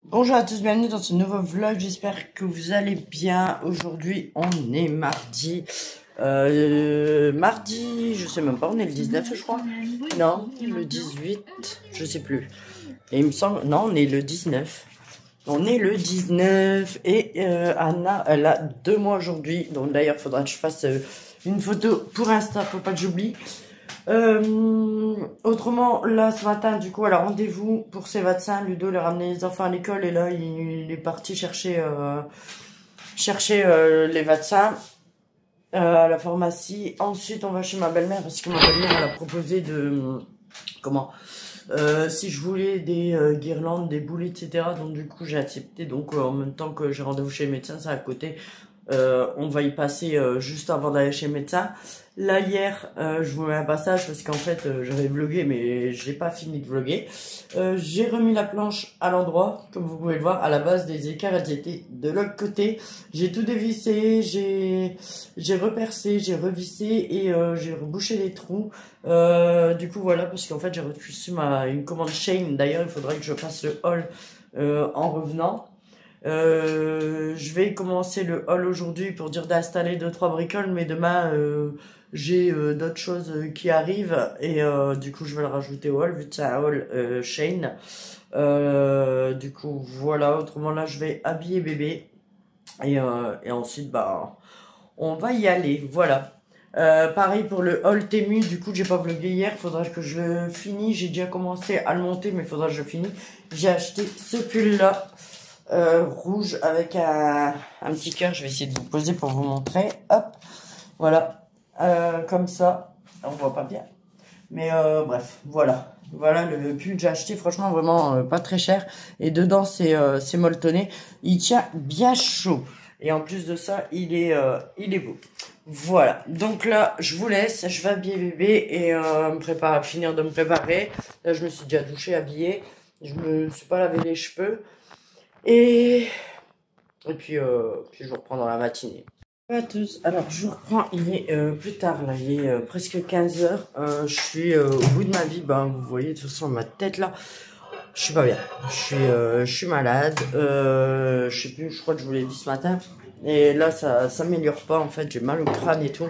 Bonjour à tous, bienvenue dans ce nouveau vlog, j'espère que vous allez bien. Aujourd'hui on est mardi, je sais même pas, on est le 19 je crois. Non, le 18, je sais plus. Et il me semble, non on est le 19. On est le 19 et Anna elle a 2 mois aujourd'hui. Donc d'ailleurs il faudra que je fasse une photo pour Insta, faut pas que j'oublie. Autrement, là, ce matin, du coup, elle a rendez-vous pour ses vaccins. Ludo, il a ramené les enfants à l'école et là, il est parti chercher les vaccins à la pharmacie. Ensuite, on va chez ma belle-mère parce que ma belle-mère, elle a proposé de... Comment si je voulais des guirlandes, des boules, etc. Donc, du coup, j'ai accepté. Donc, en même temps que j'ai rendez-vous chez le médecin, c'est à côté. On va y passer juste avant d'aller chez le médecin. Là hier, je vous mets un passage parce qu'en fait j'avais vlogué mais j'ai pas fini de vlogger. J'ai remis la planche à l'endroit, comme vous pouvez le voir. À la base des écarts, elles étaient de l'autre côté. J'ai tout dévissé, j'ai repercé, j'ai revissé et j'ai rebouché les trous. Du coup voilà, parce qu'en fait j'ai reçu une commande Shein. D'ailleurs il faudrait que je fasse le haul en revenant. Je vais commencer le haul aujourd'hui pour dire d'installer 2-3 bricoles, mais demain j'ai d'autres choses qui arrivent et du coup je vais le rajouter au haul vu que c'est un haul Shein. Du coup voilà, autrement là je vais habiller bébé et ensuite bah on va y aller, voilà. Pareil pour le haul Temu, du coup j'ai pas vlogué hier, faudra que je le finisse. J'ai déjà commencé à le monter mais faudra que je finisse. J'ai acheté ce pull là rouge avec un petit cœur. Je vais essayer de vous poser pour vous montrer. Hop, voilà, comme ça, on voit pas bien, mais bref, voilà. Voilà le pull que j'ai acheté, franchement vraiment pas très cher. Et dedans c'est molletonné, il tient bien chaud. Et en plus de ça, il est beau. Voilà, donc là je vous laisse, je vais habiller bébé et finir de me préparer. Là je me suis déjà douché, habillée, je me suis pas lavé les cheveux. Et puis je vous reprends dans la matinée. Bonjour à tous, alors je vous reprends, il est plus tard là, il est presque 15 h. Je suis au bout de ma vie, ben, vous voyez de toute façon ma tête là, je suis pas bien, je suis malade, je sais plus, je crois que je vous l'ai dit ce matin. Et là ça s'améliore pas en fait, j'ai mal au crâne et tout.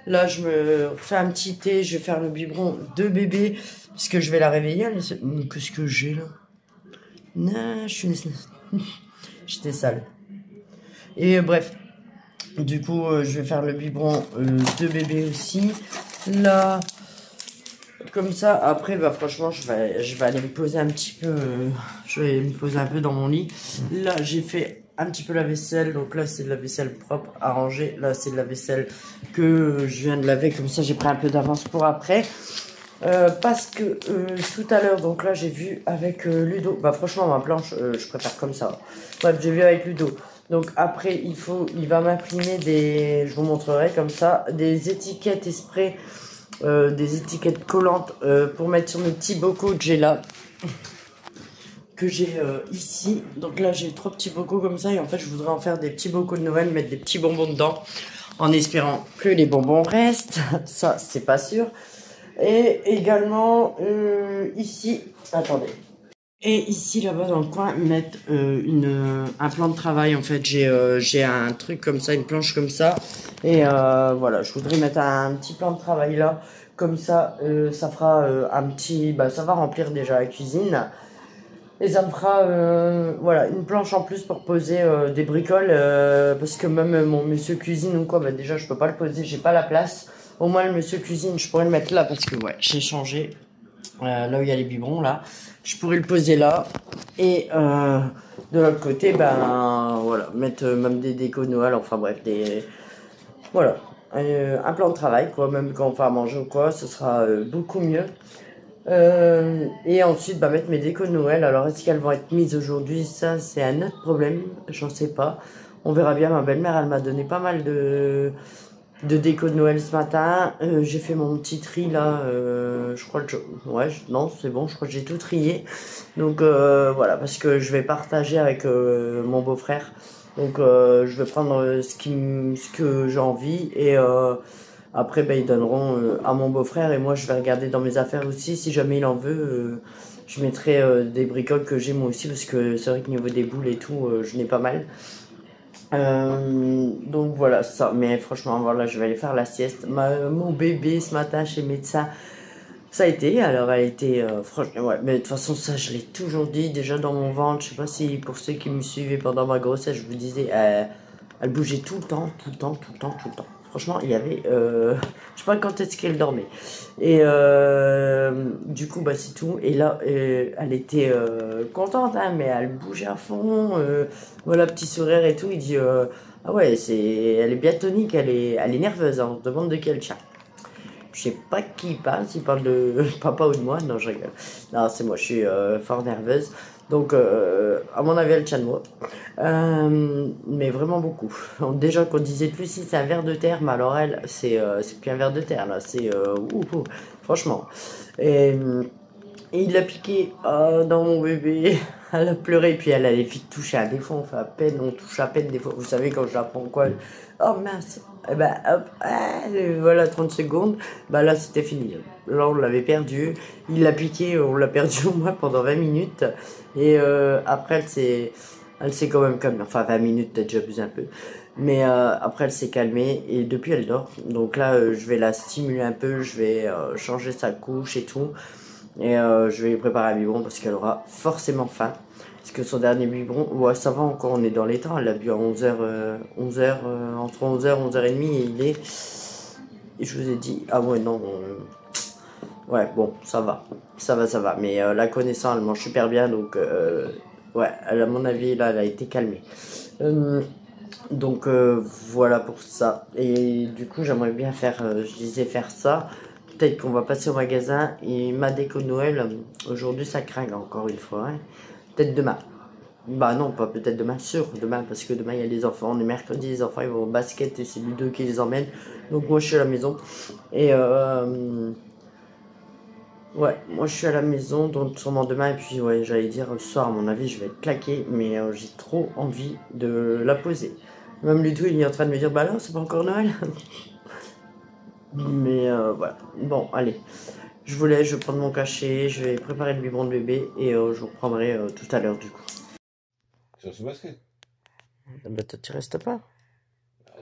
Là je me fais un petit thé, je vais faire le biberon de bébé, parce que je vais la réveiller. Qu'est-ce que j'ai là? Non, j'étais sale. Et bref, du coup, je vais faire le biberon de bébé aussi. Là, comme ça, après, bah franchement, je vais aller me poser un petit peu. Je vais me poser un peu dans mon lit. Là, j'ai fait un petit peu la vaisselle. Donc là, c'est de la vaisselle propre à ranger. Là, c'est de la vaisselle que je viens de laver. Comme ça, j'ai pris un peu d'avance pour après. Parce que tout à l'heure, donc là j'ai vu avec Ludo, bah franchement ma planche je préfère comme ça. Bref, j'ai vu avec Ludo. Donc après il va m'imprimer je vous montrerai comme ça, des étiquettes esprit, des étiquettes collantes pour mettre sur mes petits bocaux que j'ai là, que j'ai ici. Donc là j'ai 3 petits bocaux comme ça et en fait je voudrais en faire des petits bocaux de Noël, mettre des petits bonbons dedans, en espérant que les bonbons restent. Ça c'est pas sûr. Et également ici, attendez. Et ici là-bas dans le coin, mettre un plan de travail. En fait, j'ai un truc comme ça, une planche comme ça. Et voilà, je voudrais mettre un petit plan de travail là. Comme ça, ça fera un petit... Bah, ça va remplir déjà la cuisine. Et ça me fera voilà, une planche en plus pour poser des bricoles. Parce que même mon monsieur cuisine ou quoi, bah, déjà je peux pas le poser, j'ai pas la place. Au moins le monsieur cuisine, je pourrais le mettre là parce que ouais, j'ai changé. Là où il y a les biberons là, je pourrais le poser là. Et de l'autre côté, ben voilà, mettre même des décos de Noël, enfin bref, voilà, un plan de travail quoi, même quand on va manger ou quoi, ce sera beaucoup mieux. Et ensuite, bah, mettre mes décos de Noël. Alors, est-ce qu'elles vont être mises aujourd'hui? Ça, c'est un autre problème. J'en sais pas. On verra bien. Ma belle-mère, elle m'a donné pas mal de déco de Noël ce matin. J'ai fait mon petit tri là. Je crois que ouais, non, c'est bon. Je crois que j'ai tout trié. Donc voilà, parce que je vais partager avec mon beau-frère. Donc je vais prendre ce que j'ai envie et Après, bah, ils donneront à mon beau-frère et moi, je vais regarder dans mes affaires aussi. Si jamais il en veut, je mettrai des bricoles que j'ai moi aussi parce que c'est vrai que niveau des boules et tout, je n'ai pas mal. Donc voilà ça. Mais franchement, voilà, je vais aller faire la sieste. Mon bébé ce matin chez le médecin, ça a été. Alors elle était franchement, ouais. Mais de toute façon, ça, je l'ai toujours dit déjà dans mon ventre. Je sais pas si pour ceux qui me suivaient pendant ma grossesse, je vous disais, elle bougeait tout le temps, tout le temps, tout le temps, tout le temps. Franchement, il y avait, je sais pas quand est-ce qu'elle dormait. Et du coup, bah c'est tout. Et là, elle était contente, hein, mais elle bougeait à fond. Voilà, petit sourire et tout. Il dit, ah ouais, elle est bien tonique, elle est nerveuse. Hein, on se demande de quel chat. Je sais pas qui parle, s'il parle de papa ou de moi. Non, je rigole. Non, c'est moi, je suis fort nerveuse. Donc, à mon avis, elle tient de moi. Mais vraiment beaucoup. Déjà qu'on disait plus si c'est un ver de terre, mais alors elle, c'est plus un ver de terre, là. C'est, franchement. Et il l'a piqué dans mon bébé. Elle a pleuré, puis elle a les filles toucher à des fois. On fait à peine, on touche à peine des fois. Vous savez, quand je la prends quoi, oh mince. Et ben hop, voilà 30 secondes. Bah là c'était fini. Là on l'avait perdu. Il l'a piqué, on l'a perdu au moins pendant 20 minutes. Et après elle s'est quand même calmée. Enfin 20 minutes, peut-être j'abuse un peu. Mais après elle s'est calmée et depuis elle dort. Donc là je vais la stimuler un peu, je vais changer sa couche et tout. Et je vais lui préparer un biberon parce qu'elle aura forcément faim. Parce que son dernier biberon, ouais, ça va encore, on est dans les temps. Elle l'a bu à 11h, entre 11h et 11h30 et il est. Et je vous ai dit, ah ouais, non. Ouais, bon, ça va. Ça va, ça va. Mais la connaissant, elle mange super bien. Donc, ouais, à mon avis, là, elle a été calmée. Donc, voilà pour ça. Et du coup, j'aimerais bien faire, je disais faire ça. Peut-être qu'on va passer au magasin et ma déco de Noël, aujourd'hui ça craint encore une fois. Hein. Peut-être demain. Bah non, pas peut-être demain, sûr demain, parce que demain il y a les enfants, on est mercredi, les enfants ils vont au basket et c'est Ludo qui les emmène. Donc moi je suis à la maison. Et ouais, moi je suis à la maison, donc sûrement demain. Et puis ouais, j'allais dire ce soir à mon avis je vais être claqué, mais j'ai trop envie de la poser. Même Ludo il est en train de me dire, bah non, c'est pas encore Noël. Mais voilà. Bon, allez. Je vous laisse, je vais prendre mon cachet, je vais préparer le biberon de bébé et je vous reprendrai tout à l'heure du coup. Sur ce basket. Bah toi tu restes pas.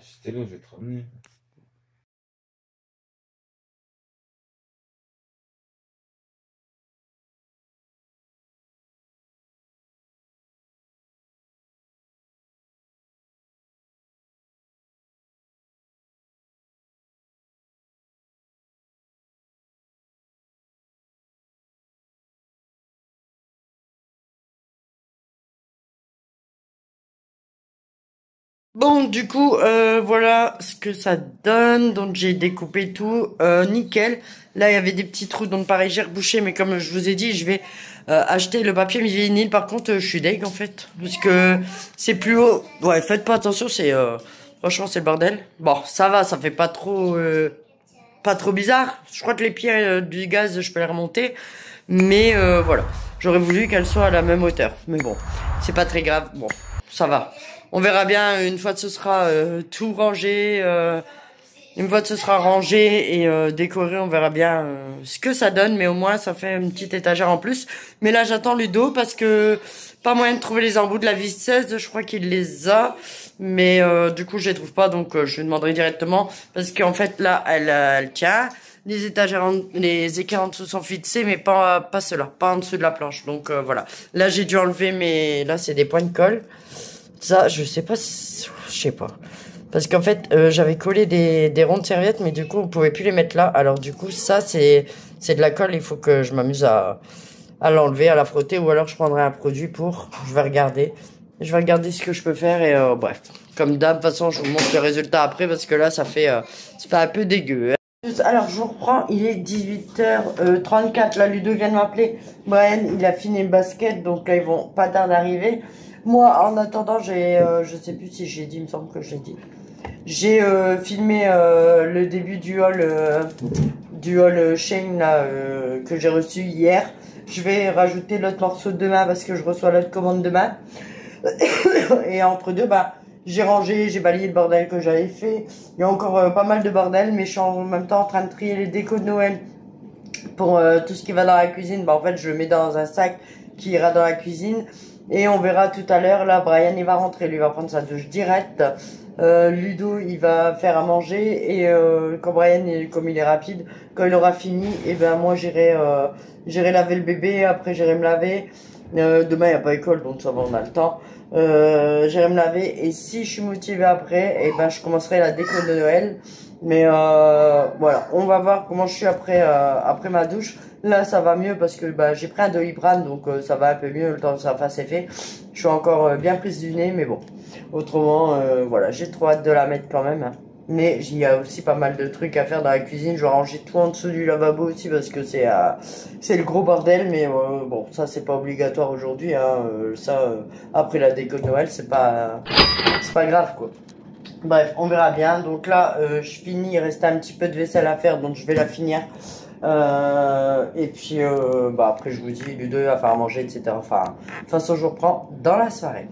Si t'es là, je vais te ramener. Bon, du coup, voilà ce que ça donne. Donc j'ai découpé tout, nickel. Là, il y avait des petits trous, donc pareil, j'ai rebouché. Mais comme je vous ai dit, je vais acheter le papier vinyle. Par contre, je suis deg en fait, parce que c'est plus haut. Ouais, faites pas attention, c'est franchement c'est le bordel. Bon, ça va, ça fait pas trop bizarre. Je crois que les pieds du gaz, je peux les remonter. Mais voilà, j'aurais voulu qu'elles soient à la même hauteur. Mais bon, c'est pas très grave. Bon, ça va. On verra bien une fois que ce sera tout rangé. Une fois que ce sera rangé et décoré, on verra bien ce que ça donne. Mais au moins, ça fait une petite étagère en plus. Mais là, j'attends Ludo parce que pas moyen de trouver les embouts de la visseuse. Je crois qu'il les a. Mais du coup, je les trouve pas. Donc, je lui demanderai directement. Parce qu'en fait, là, elle tient. Les étagères, les équerres en dessous sont fixés, mais pas ceux-là. Pas en dessous de la planche. Donc, voilà. Là, j'ai dû enlever mes... Là, c'est des points de colle. Ça, je sais pas si... Je sais pas. Parce qu'en fait, j'avais collé des ronds de serviettes, mais du coup, on pouvait plus les mettre là. Alors du coup, ça, c'est de la colle. Il faut que je m'amuse à l'enlever, à la frotter. Ou alors, je prendrai un produit pour... Je vais regarder. Je vais regarder ce que je peux faire. Et bref, comme d'hab, de toute façon, je vous montre le résultat après. Parce que là, ça fait un peu dégueu. Alors, je vous reprends. Il est 18h34. Là, Ludo vient de m'appeler. Brian, il a fini le basket. Donc là, ils vont pas tarder d'arriver. Moi, en attendant, je sais plus si j'ai dit, il me semble que je l'ai dit. J'ai filmé le début du haul Shane là, que j'ai reçu hier. Je vais rajouter l'autre morceau demain parce que je reçois l'autre commande demain. Et entre deux, bah, j'ai rangé, j'ai balayé le bordel que j'avais fait. Il y a encore pas mal de bordel, mais je suis en même temps en train de trier les décos de Noël pour tout ce qui va dans la cuisine. Bah, en fait, je le mets dans un sac qui ira dans la cuisine. Et on verra tout à l'heure. Là, Brian, il va rentrer. Lui, il va prendre sa douche direct. Ludo, il va faire à manger. Et quand Brian, comme il est rapide, quand il aura fini, et ben moi, j'irai laver le bébé. Après, j'irai me laver. Demain, il n'y a pas école, donc ça va, on a le temps. J'irai me laver. Et si je suis motivée après, et ben je commencerai la déco de Noël. Mais voilà, on va voir comment je suis après ma douche. Là, ça va mieux parce que bah, j'ai pris un Doliprane, donc ça va un peu mieux le temps que ça fasse effet. Je suis encore bien prise du nez, mais bon. Autrement, voilà, j'ai trop hâte de la mettre quand même, hein. Mais il y a aussi pas mal de trucs à faire dans la cuisine. Je vais ranger tout en dessous du lavabo aussi parce que c'est le gros bordel. Mais bon, ça c'est pas obligatoire aujourd'hui, hein. Après la déco de Noël, c'est pas grave quoi. Bref, on verra bien. Donc là, je finis. Il reste un petit peu de vaisselle à faire, donc je vais la finir. Et puis, bah après, je vous dis, Ludo va faire manger, etc. Enfin, de toute façon, je vous reprends dans la soirée.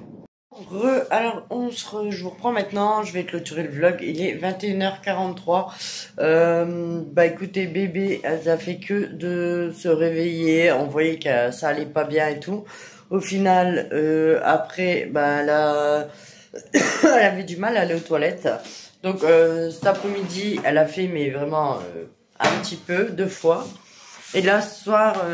Alors, je vous reprends maintenant. Je vais clôturer le vlog. Il est 21h43. Bah écoutez, bébé, elle a fait que de se réveiller. On voyait que ça allait pas bien et tout. Au final, après, bah elle avait du mal à aller aux toilettes. Donc cet après-midi, elle a fait, mais vraiment un petit peu, 2 fois. Et là, ce soir,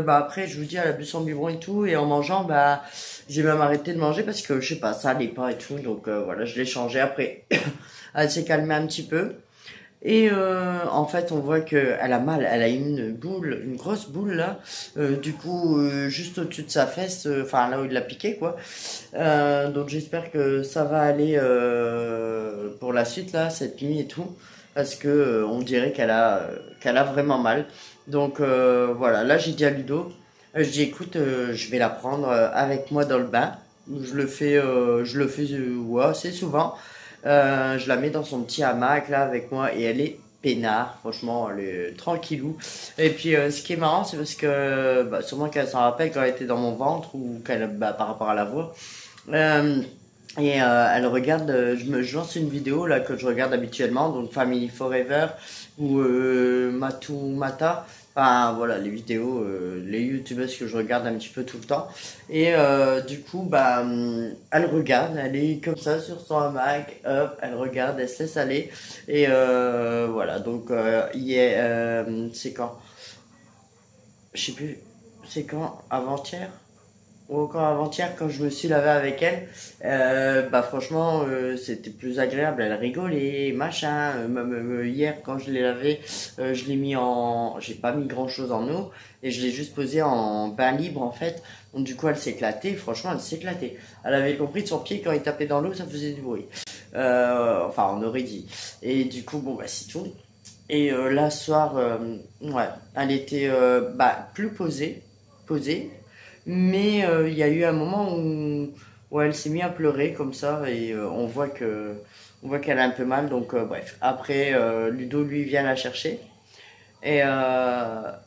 bah après, je vous dis, elle a bu son biberon et tout. Et en mangeant, bah j'ai même arrêté de manger parce que, je sais pas, ça allait pas et tout. Donc voilà, je l'ai changé. Après, elle s'est calmée un petit peu. Et en fait, on voit que elle a mal. Elle a une boule, une grosse boule là. Du coup, juste au-dessus de sa fesse, enfin là où il l'a piqué quoi. Donc j'espère que ça va aller pour la suite là, cette nuit et tout, parce que on dirait qu'elle a vraiment mal. Donc voilà. Là, j'ai dit à Ludo, je dis écoute, je vais la prendre avec moi dans le bain. Je le fais ouais, assez souvent. Je la mets dans son petit hamac là avec moi et elle est peinard, franchement, elle est tranquillou. Et puis ce qui est marrant, c'est parce que bah, sûrement qu'elle s'en rappelle quand elle était dans mon ventre ou par rapport à la voix. Euh, Elle regarde, je lance une vidéo là que je regarde habituellement, donc Family Forever ou Matou Mata. Enfin voilà, les vidéos, les youtubeuses que je regarde un petit peu tout le temps. Et du coup, bah, elle regarde, elle est comme ça sur son hamac, hop, elle regarde, elle se laisse aller. Et voilà, donc c'est quand? Je sais plus, c'est quand? Avant-hier? Ou encore avant-hier quand je me suis lavé avec elle, bah franchement c'était plus agréable, elle rigolait, machin, même hier quand je l'ai lavé, j'ai pas mis grand chose en eau, et je l'ai juste posé en bain libre en fait, donc du coup elle s'éclatait, franchement elle s'éclatait, elle avait compris de son pied quand il tapait dans l'eau ça faisait du bruit, enfin on aurait dit, et du coup bon bah c'est tout, et là ce soir, ouais, elle était bah plus posée, mais il y a eu un moment où elle s'est mise à pleurer comme ça et on voit qu'elle a un peu mal. Donc bref, après Ludo lui vient la chercher et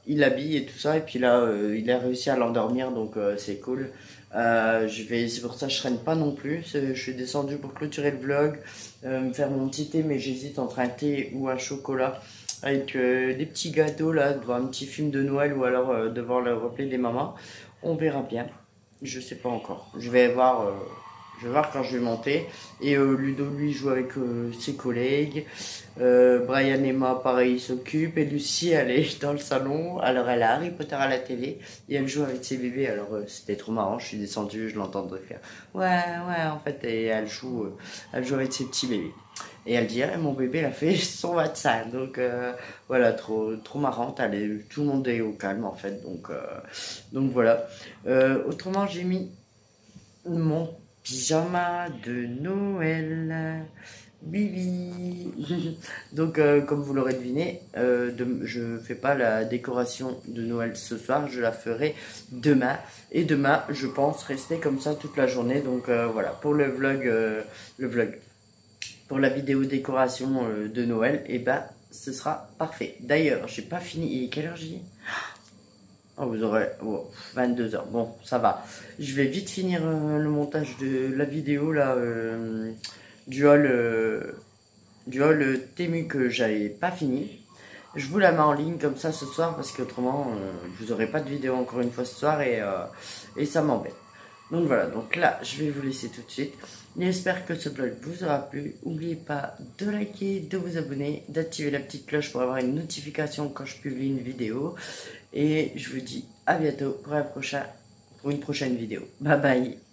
il l'habille et tout ça et puis là il a réussi à l'endormir donc c'est cool. C'est pour ça que je traîne pas non plus. Je suis descendu pour clôturer le vlog, me faire mon petit thé, mais j'hésite entre un thé ou un chocolat avec des petits gâteaux là devant un petit film de Noël ou alors devant le replay des mamans. On verra bien. Je sais pas encore. Je vais voir quand je vais monter. Et Ludo, lui, joue avec ses collègues. Brian et moi, pareil, ils s'occupent. Et Lucie, elle est dans le salon. Alors, elle a Harry Potter à la télé. Et elle joue avec ses bébés. Alors, c'était trop marrant. Je suis descendu, je l'entendais faire. Ouais, ouais, en fait. Et elle joue avec ses petits bébés. Et elle dit, ah, mon bébé, il a fait son vaccin. Donc, voilà, trop marrante. Tout le monde est au calme, en fait. Donc voilà. Autrement, j'ai mis mon pyjama de Noël. Bibi. Donc, comme vous l'aurez deviné, je fais pas la décoration de Noël ce soir, je la ferai demain. Et demain, je pense rester comme ça toute la journée. Donc voilà, pour le vlog, pour la vidéo décoration de Noël, et ben ce sera parfait. D'ailleurs, j'ai pas fini. Et quelle heure j'ai? Oh, vous aurez 22h. Bon, ça va. Je vais vite finir le montage de la vidéo là. du haul Temu que j'avais pas fini. Je vous la mets en ligne comme ça ce soir parce qu'autrement vous aurez pas de vidéo encore une fois ce soir et ça m'embête. Donc voilà, donc là je vais vous laisser tout de suite. J'espère que ce vlog vous aura plu. N'oubliez pas de liker, de vous abonner, d'activer la petite cloche pour avoir une notification quand je publie une vidéo. Et je vous dis à bientôt pour une prochaine vidéo. Bye bye.